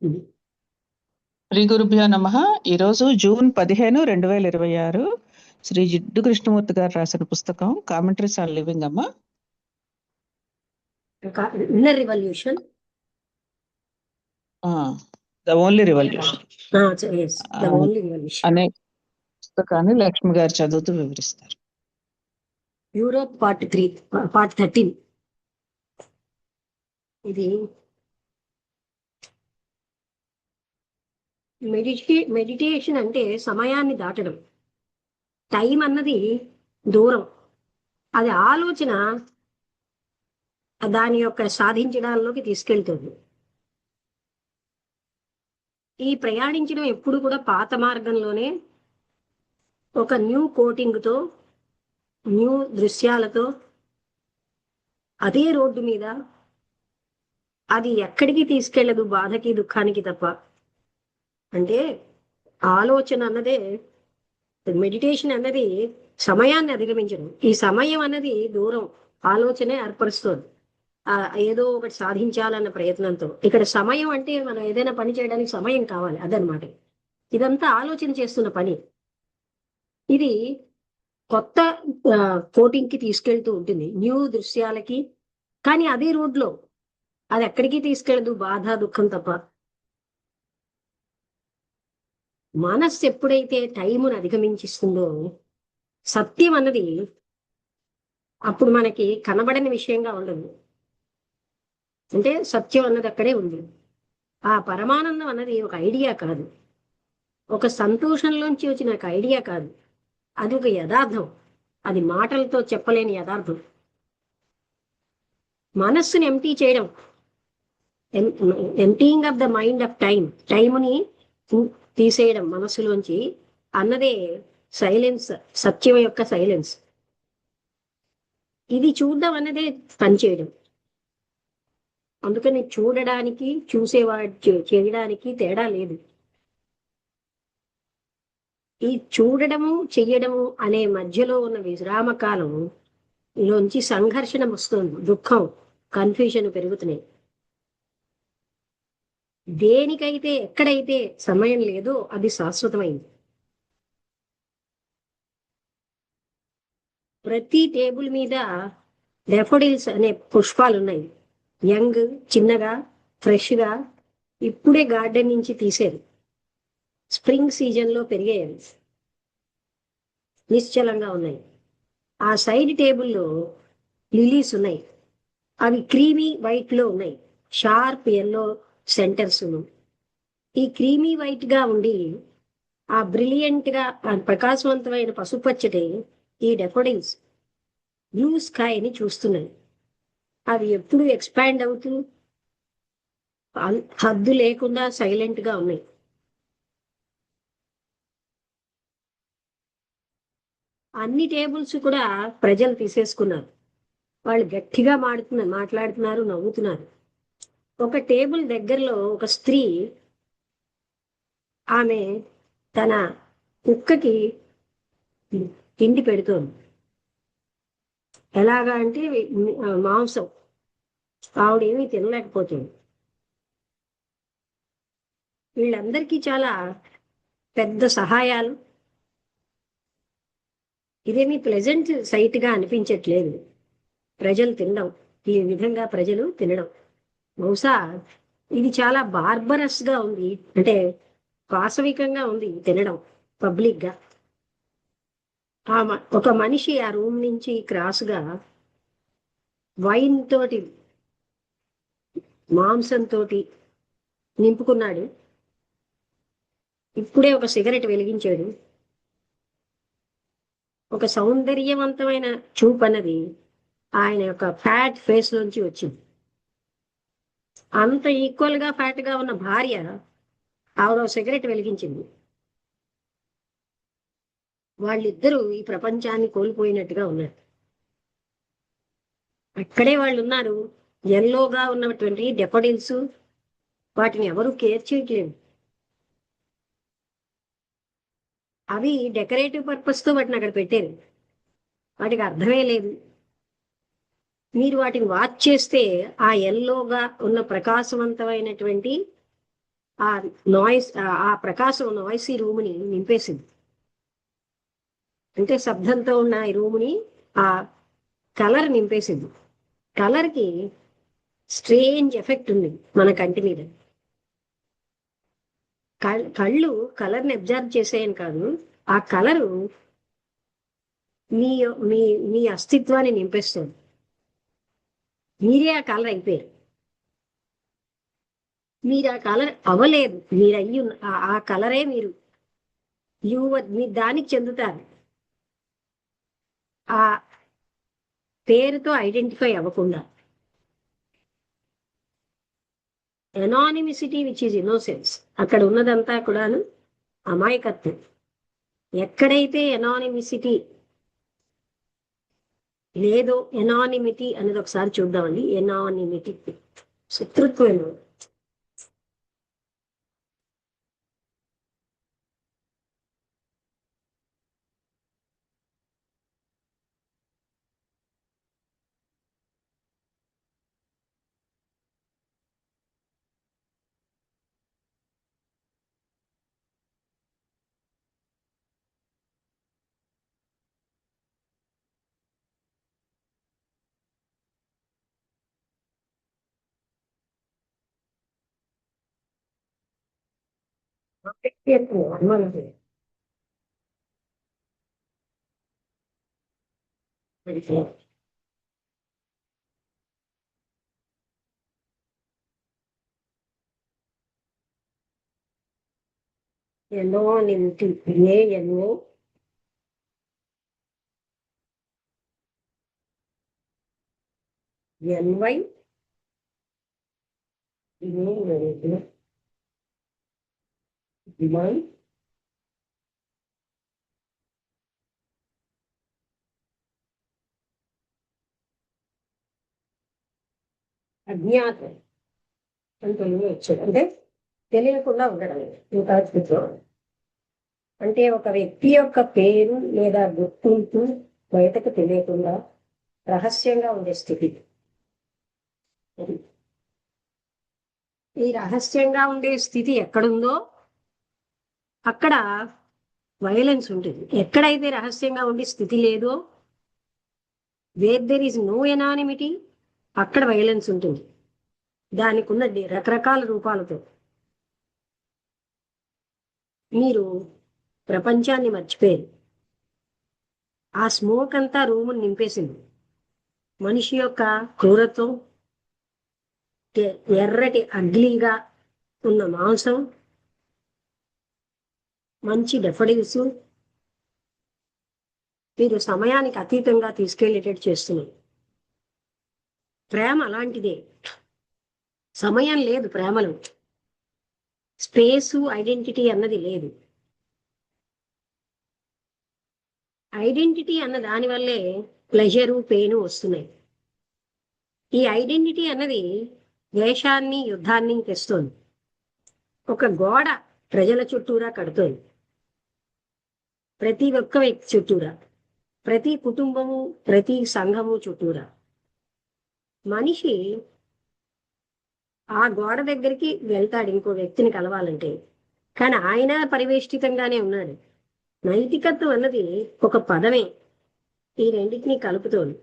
శ్రీ గురుభ్యో నమః. ఈరోజు జూన్ 15, 2026 శ్రీ జిడ్డు కృష్ణమూర్తి గారు రాసిన పుస్తకం కామెంటరీస్ ఆన్ లివింగ్ అమ్మ. Inner revolution, the only revolution అనే పుస్తకాన్ని లక్ష్మి గారు చదువుతూ వివరిస్తారు. Europe part 13. ఇది మెడిటేషన్ అంటే సమయాన్ని దాటడం. టైం అన్నది దూరం, అది ఆలోచన దాని యొక్క సాధించడాల్లోకి తీసుకెళ్తుంది. ఈ ప్రయాణించడం ఎప్పుడు కూడా పాత మార్గంలోనే ఒక న్యూ కోటింగ్తో, న్యూ దృశ్యాలతో, అదే రోడ్డు మీద. అది ఎక్కడికి తీసుకెళ్ళదు, బాధకి దుఃఖానికి తప్ప. అంటే ఆలోచన అన్నదే, మెడిటేషన్ అన్నది సమయాన్ని అధిగమించడం. ఈ సమయం అన్నది దూరం, ఆలోచనే ఏర్పరుస్తుంది ఏదో ఒకటి సాధించాలన్న ప్రయత్నంతో. ఇక్కడ సమయం అంటే మనం ఏదైనా పని చేయడానికి సమయం కావాలి, అదనమాట. ఇదంతా ఆలోచన చేస్తున్న పని. ఇది కొత్త కోటింగ్కి తీసుకెళ్తూ ఉంటుంది, న్యూ దృశ్యాలకి. కానీ అదే రోడ్లో అది ఎక్కడికి తీసుకెళ్ళదు, బాధ దుఃఖం తప్ప. మనస్సు ఎప్పుడైతే టైమును అధిగమించిస్తుందో, సత్యం అన్నది అప్పుడు మనకి కనబడని విషయంగా ఉండదు. అంటే సత్యం అన్నది అక్కడే ఉంది. ఆ పరమానందం అన్నది ఒక ఐడియా కాదు, ఒక సంతోషంలోంచి వచ్చిన ఒక ఐడియా కాదు, అది ఒక యథార్థం. అది మాటలతో చెప్పలేని యథార్థం. మనస్సుని ఎంటీ చేయడం, emptying of the mind of టైముని తీసేయడం మనస్సులోంచి అన్నదే సైలెన్స్, సత్యం యొక్క సైలెన్స్. ఇది చూడడం అన్నదే పనిచేయడం. అందుకని చూడడానికి, చేయడానికి తేడా లేదు. ఈ చూడడము చెయ్యడము అనే మధ్యలో ఉన్న విరామకాలం లోంచి సంఘర్షణ వస్తుంది, దుఃఖం, కన్ఫ్యూజన్ పెరుగుతున్నాయి. దేనికైతే ఎక్కడైతే సమయం లేదో అది శాశ్వతమైంది. ప్రతి టేబుల్ మీద డెఫోడిల్స్ అనే పుష్పాలు ఉన్నాయి. యంగ్, చిన్నగా, ఫ్రెష్గా, ఇప్పుడే గార్డెన్ నుంచి తీసేది. స్ప్రింగ్ సీజన్లో పెరిగాయి, నిశ్చలంగా ఉన్నాయి. ఆ సైడ్ టేబుల్లో లిలీస్ ఉన్నాయి. అవి క్రీమీ వైట్లో ఉన్నాయి, షార్ప్ ఎల్లో సెంటర్స్. ఈ క్రీమీ వైట్ గా ఉండి ఆ బ్రిలియంట్ గా ప్రకాశవంతమైన పసుపచ్చటి ఈ డెఫోడిల్స్ బ్లూ స్కైని చూస్తున్నాయి. అవి ఎప్పుడు ఎక్స్పాండ్ అవుతూ హద్దు లేకుండా సైలెంట్ గా ఉన్నాయి. అన్ని టేబుల్స్ కూడా ప్రజలు తీసేసుకున్నారు. వాళ్ళు గట్టిగా మాట్లాడుతున్నారు, నవ్వుతున్నారు. ఒక టేబుల్ దగ్గరలో ఒక స్త్రీ, ఆమె తన కుక్కకి తిండి పెడుతోంది. ఎలాగా అంటే మాంసం. ఆవిడేమీ తినలేకపోతుంది. వీళ్ళందరికీ చాలా పెద్ద సహాయాలు. ఇదేమీ ప్లెజెంట్ సైట్గా అనిపించట్లేదు ప్రజలు తినడం, ఈ విధంగా ప్రజలు తినడం. బహుశా ఇది చాలా బార్బరస్ గా ఉంది, అంటే పాశవికంగా ఉంది తినడం పబ్లిక్ గా. ఒక మనిషి ఆ రూమ్ నుంచి క్రాస్గా వైన్ తోటి, మాంసంతో నింపుకున్నాడు. ఇప్పుడే ఒక సిగరెట్ వెలిగించాడు. ఒక సౌందర్యవంతమైన చూపు అన్నది ఆయన యొక్క ఫ్యాట్ ఫేస్ నుంచి వచ్చింది. అంత ఈక్వల్ గా ఫ్యాట్ గా ఉన్న భార్య, ఆవిడ సిగరెట్ వెలిగించింది. వాళ్ళిద్దరూ ఈ ప్రపంచాన్ని కోల్పోయినట్టుగా ఉన్నారు. అక్కడే వాళ్ళు ఉన్నారు. ఎల్లోగా ఉన్నటువంటి డెఫోడిల్స్, వాటిని ఎవరు కేర్ చేయట్లేదు. అవి డెకరేటివ్ పర్పస్ తో వాటిని అక్కడ పెట్టారు, వాటికి అర్థమే లేదు. మీరు వాటిని వాచ్ చేస్తే ఆ ఎల్లోగా ఉన్న ప్రకాశవంతమైనటువంటి ఆ నాయిస్, ఆ ప్రకాశం నాయిసీ రూమ్ని నింపేసింది. అంటే శబ్దంతో ఉన్న ఈ రూమ్ని ఆ కలర్ నింపేసింది. కలర్కి స్ట్రేంజ్ ఎఫెక్ట్ ఉంది మన కంటి మీద. కళ్ళు కలర్ని అబ్జర్వ్ చేసేయని కాదు, ఆ కలరు మీ మీ మీ అస్తిత్వాన్ని నింపేస్తుంది. మీరే ఆ కలర్ అయిపోయారు. మీరు ఆ కలర్ అవ్వలేదు, మీరు అయ్యి ఆ కలరే మీరు మీరు దానికి చెందుతారు. ఆ పేరుతో ఐడెంటిఫై అవ్వకుండా. ఎనానిమిసిటీ విచ్ ఈజ్ ఇన్నోసెన్స్, అక్కడ ఉన్నదంతా కూడాను అమాయకత్వం. ఎక్కడైతే ఎనానిమిసిటీ లేదో, ఎనానిమిటీ అనేది ఒకసారి చూద్దామండి. ఎనానిమిటీ శత్రుత్వం. ఎనానిమిటీ, ఏఎన్ఓ ఎన్వై డివైన్ అజ్ఞాతం అంటే వచ్చాడు. అంటే తెలియకుండా ఉండడం. ఇంకా అంటే ఒక వ్యక్తి యొక్క పేరు లేదా గుర్తింపు బయటకు తెలియకుండా రహస్యంగా ఉండే స్థితి. ఈ రహస్యంగా ఉండే స్థితి ఎక్కడుందో అక్కడ వైలెన్స్ ఉంటుంది. ఎక్కడైతే రహస్యంగా ఉండే స్థితి లేదో, where there is no anonymity, అక్కడ వైలెన్స్ ఉంటుంది. దానికి ఉన్న రకరకాల రూపాలతో. మీరు ప్రపంచాన్ని మర్చిపోయారు. ఆ స్మోక్ అంతా రూముని నింపేసింది. మనిషి యొక్క క్రూరత్వం, ఎర్రటి అగ్లీగా ఉన్న మాంసం, మంచి డెఫడిల్స్ మీరు సమయానికి అతీతంగా తీసుకెళ్లేటట్టు చేస్తున్నారు. ప్రేమ అలాంటిదే. సమయం లేదు ప్రేమలో. స్పేసు, ఐడెంటిటీ అన్నది లేదు. ఐడెంటిటీ అన్న దానివల్లే ప్లెజరు, పెయిన్ వస్తున్నాయి. ఈ ఐడెంటిటీ అన్నది ద్వేషాన్ని, యుద్ధాన్ని తెస్తోంది. ఒక గోడ ప్రజల చుట్టూరా కడుతోంది, ప్రతి ఒక్క వ్యక్తి చుట్టూరా, ప్రతి కుటుంబము, ప్రతి సంఘము చుట్టూరా. మనిషి ఆ గోడ దగ్గరికి వెళ్తాడు ఇంకో వ్యక్తిని కలవాలంటే, కానీ ఆయన పరివేష్టితంగానే ఉన్నాడు. నైతికత్వం అన్నది ఒక పదమే ఈ రెండింటినీ కలుపుతోంది.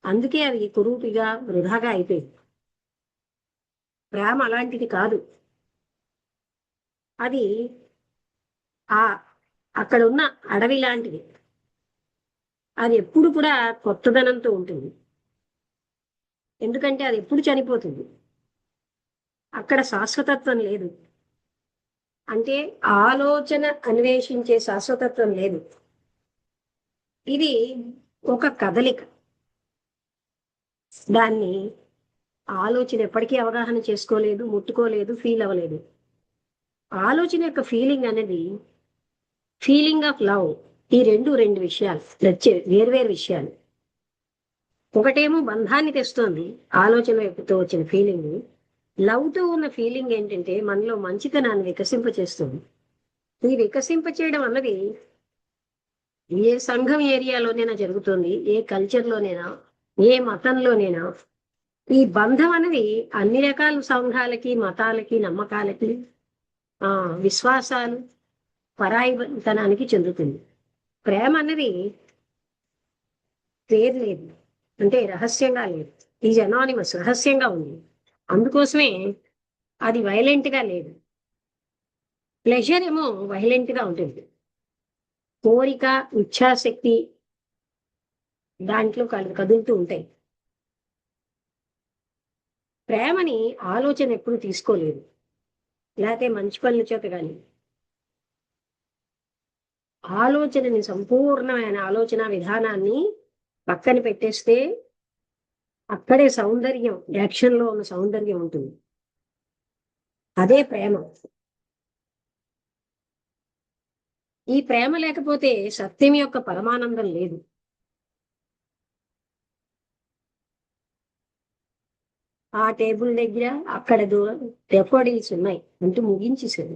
అందుకే అది కురూపిగా, వృధాగా అయిపోయింది. ప్రేమ అలాంటిది కాదు. అది అక్కడ ఉన్న అడవి లాంటిది. అది ఎప్పుడు కూడా కొత్తదనంతో ఉంటుంది. ఎందుకంటే అది ఎప్పుడు చనిపోతుంది. అక్కడ శాశ్వతత్వం లేదు. అంటే ఆలోచన అన్వేషించే శాశ్వతత్వం లేదు. ఇది ఒక కదలిక. దాన్ని ఆలోచన ఎప్పటికీ అవగాహన చేసుకోలేదు, ముట్టుకోలేదు, ఫీల్ అవ్వలేదు. ఆలోచన యొక్క ఫీలింగ్ అనేది ఫీలింగ్ ఆఫ్ లవ్. ఈ రెండు విషయాలు, వేర్వేరు విషయాలు. ఒకటేమో బంధాన్ని తెస్తోంది, ఆలోచనతో వచ్చిన ఫీలింగ్. లవ్తో ఉన్న ఫీలింగ్ ఏంటంటే మనలో మంచితనాన్ని వికసింపచేస్తుంది. ఈ వికసింపచేయడం అన్నది ఏ సంఘం ఏరియాలోనైనా జరుగుతుంది, ఏ కల్చర్లోనైనా, ఏ మతంలోనైనా. ఈ బంధం అనేది అన్ని రకాల సంఘాలకి, మతాలకి, నమ్మకాలకి విశ్వాసాలు పరాయితనానికి చెందుతుంది. ప్రేమ అన్నది పేరు లేదు, అంటే రహస్యంగా లేదు, ఈజ్ అనానిమస్, రహస్యంగా ఉంది. అందుకోసమే అది వైలెంట్ గా లేదు. ప్లెజర్ ఏమో వైలెంట్ గా ఉంటుంది. కోరిక, ఇచ్ఛాశక్తి దాంట్లో కదులుతూ ఉంటాయి. ప్రేమని ఆలోచన ఎప్పుడు తీసుకోలేదు, లేకపోతే మంచి పనుల చేత కానీ. ఆలోచనని, సంపూర్ణమైన ఆలోచన విధానాన్ని పక్కన పెట్టేస్తే అక్కడే సౌందర్యం, యాక్షన్ లో ఉన్న సౌందర్యం ఉంటుంది. అదే ప్రేమ. ఈ ప్రేమ లేకపోతే సత్యం యొక్క పరమానందం లేదు. ఆ టేబుల్ దగ్గర అక్కడ డెఫోడిల్స్ ఉన్నాయి అంటూ ముగించేశారు.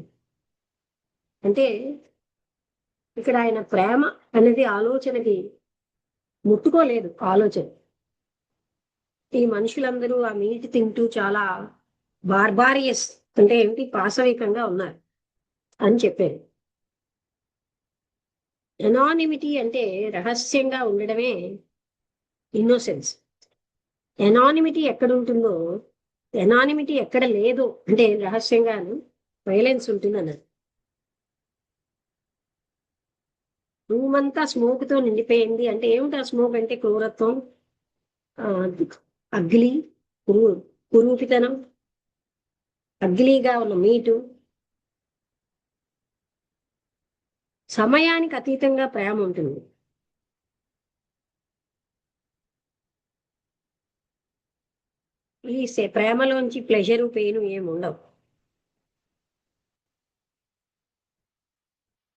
అంటే ఇక్కడ ఆయన ప్రేమ అనేది ఆలోచనకి ముట్టుకోలేదు. ఆలోచన ఈ మనుషులందరూ ఆ మీట్ తింటూ చాలా బార్బారియస్, అంటే ఏంటి, పాశవికంగా ఉన్నారు అని చెప్పారు. ఎనానిమిటీ అంటే రహస్యంగా ఉండడమే ఇన్నోసెన్స్. ఎనానిమిటీ ఎక్కడ ఉంటుందో, ఎనానిమిటీ ఎక్కడ లేదో అంటే రహస్యంగాను వైలెన్స్ ఉంటుంది అన్నది. రూమ్ అంతా స్మోక్ తో నిండిపోయింది అంటే ఏమిటి ఆ స్మోక్ అంటే? క్రూరత్వం, అగ్లీ, కురూపితనం, అగ్లీగా ఉన్న మీటు. సమయానికి అతీతంగా ప్రేమ ఉంటుంది. ఈ ప్రేమలోంచి ప్లెజరు, పెయిన్ ఏముండవు.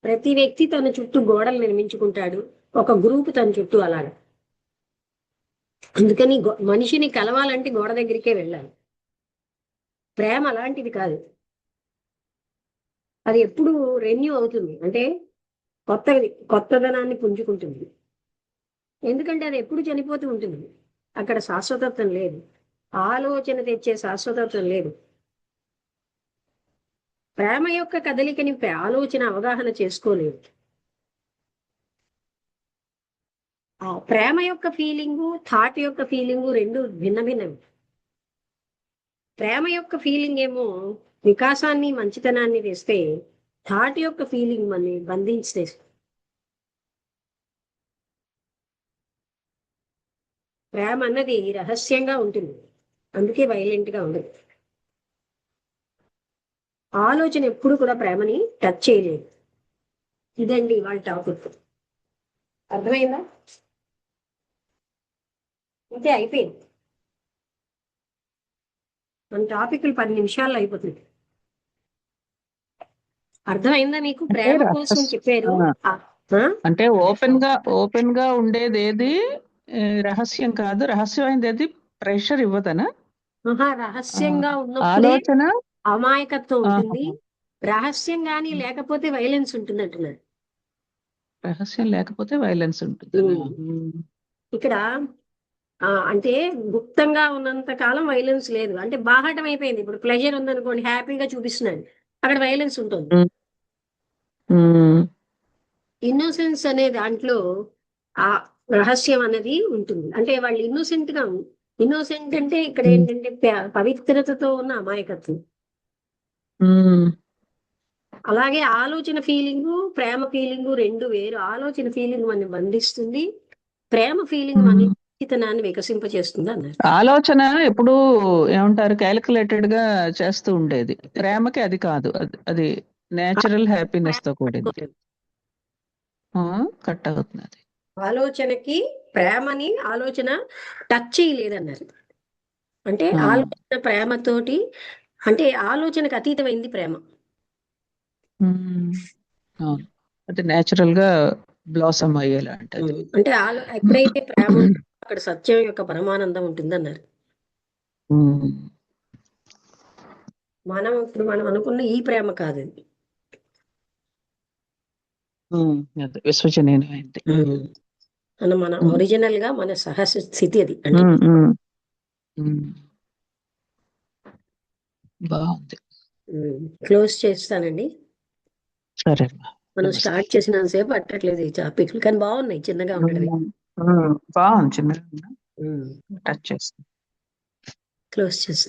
ప్రతి వ్యక్తి తన చుట్టూ గోడలు నిర్మించుకుంటాడు, ఒక గ్రూప్ తన చుట్టూ అలాగా. అందుకని మనిషిని కలవాలంటే గోడ దగ్గరికే వెళ్ళాలి. ప్రేమ అలాంటిది కాదు. అది ఎప్పుడు రెన్యూ అవుతుంది, అంటే కొత్తదనాన్ని పుంజుకుంటుంది. ఎందుకంటే అది ఎప్పుడు చనిపోతూ ఉంటుంది. అక్కడ శాశ్వతత్వం లేదు, ఆలోచన తెచ్చే శాశ్వతత్వం లేదు. ప్రేమ యొక్క కదలికని ఆలోచన అవగాహన చేసుకోలేదు. ఆ ప్రేమ యొక్క ఫీలింగు, థాట్ యొక్క ఫీలింగు రెండు భిన్న భిన్నవి. ప్రేమ యొక్క ఫీలింగ్ ఏమో వికాసాన్ని, మంచితనాన్ని తెస్తే, థాట్ యొక్క ఫీలింగ్ మనని బంధించే. ప్రేమ అన్నది రహస్యంగా ఉంటుంది, అందుకే వైలెంట్ గా ఉండదు. ఆలోచన ఎప్పుడు కూడా ప్రేమని టచ్ చేయలేదు. ఇదండి వాళ్ళ టాపిక్. అర్థమైందా? అంతే, అయిపోయింది. మన టాపిక్లు 10 నిమిషాల్లో అయిపోతుంది. అర్థమైందా మీకు? ప్రేమ కోసం చెప్పారు. అంటే ఓపెన్ గా ఉండేది ఏది రహస్యం కాదు, రహస్యమైనది ఏది ప్రెషర్ ఇవ్వదనా? రహస్యంగా ఉన్నప్పుడే ఆలోచన అమాయకత్వం ఉంటుంది, రహస్యం గానీ లేకపోతే వైలెన్స్ ఉంటుంది అంటున్నారు. రహస్యం లేకపోతే వైలెన్స్ ఉంటుంది. ఇక్కడ అంటే గుప్తంగా ఉన్నంత కాలం వైలెన్స్ లేదు, అంటే బాహాటం అయిపోయింది. ఇప్పుడు ప్లెజర్ ఉందనుకోండి, హ్యాపీగా చూపిస్తున్నాడు, అక్కడ వైలెన్స్ ఉంటుంది. ఇన్నోసెన్స్ అనే దాంట్లో ఆ రహస్యం అనేది ఉంటుంది. అంటే వాళ్ళు ఇన్నోసెంట్ అంటే ఇక్కడ ఏంటంటే పవిత్రతతో ఉన్న అమాయకత్వం. అలాగే ఆలోచన ఫీలింగు, ప్రేమ ఫీలింగు రెండు వేరు. ఆలోచన ఫీలింగ్ మనని బంధిస్తుంది, ప్రేమ ఫీలింగ్ మన మంచితనాన్ని వికసింపచేస్తుంది అన్నారు. ఆలోచన ఎప్పుడు ఏమంటారు, క్యాలిక్యులేటెడ్ గా చేస్తూ ఉండేది. ప్రేమకి అది కాదు, అది నేచురల్ హ్యాపీనెస్ తో కూడింది. కట్ అవుతుంది. ఆలోచనకి ప్రేమని ఆలోచన టచ్ చేయలేదన్నారు. అంటే ఆలోచన ప్రేమతోటి, అంటే ఆలోచనకు అతీతమైంది ప్రేమ. అది నేచురల్ గా బ్లాసమ్ అయ్యేలా అంటే ఎప్పుడైతే ప్రేమ అక్కడ సత్యం యొక్క పరమానందం ఉంటుందన్నారు. మనం అనుకున్న ఈ ప్రేమ కాదు, విశ్వజనీయమైంది. మన ఒరిజినల్ గా మన సహజ స్థితి అది. అంటే బాగుంది. క్లోజ్ చేస్తానండి. సరే అమ్మా. మనం నమస్తే. స్టార్ట్ చేసినంతసేపు పట్టట్లేదు ఈ టాపిక్లు, కానీ బాగున్నాయి చిన్నగా ఉండేవి. బాగుంది చిన్నగా టచ్ చేస్తాను. క్లోజ్ చేస్తాను.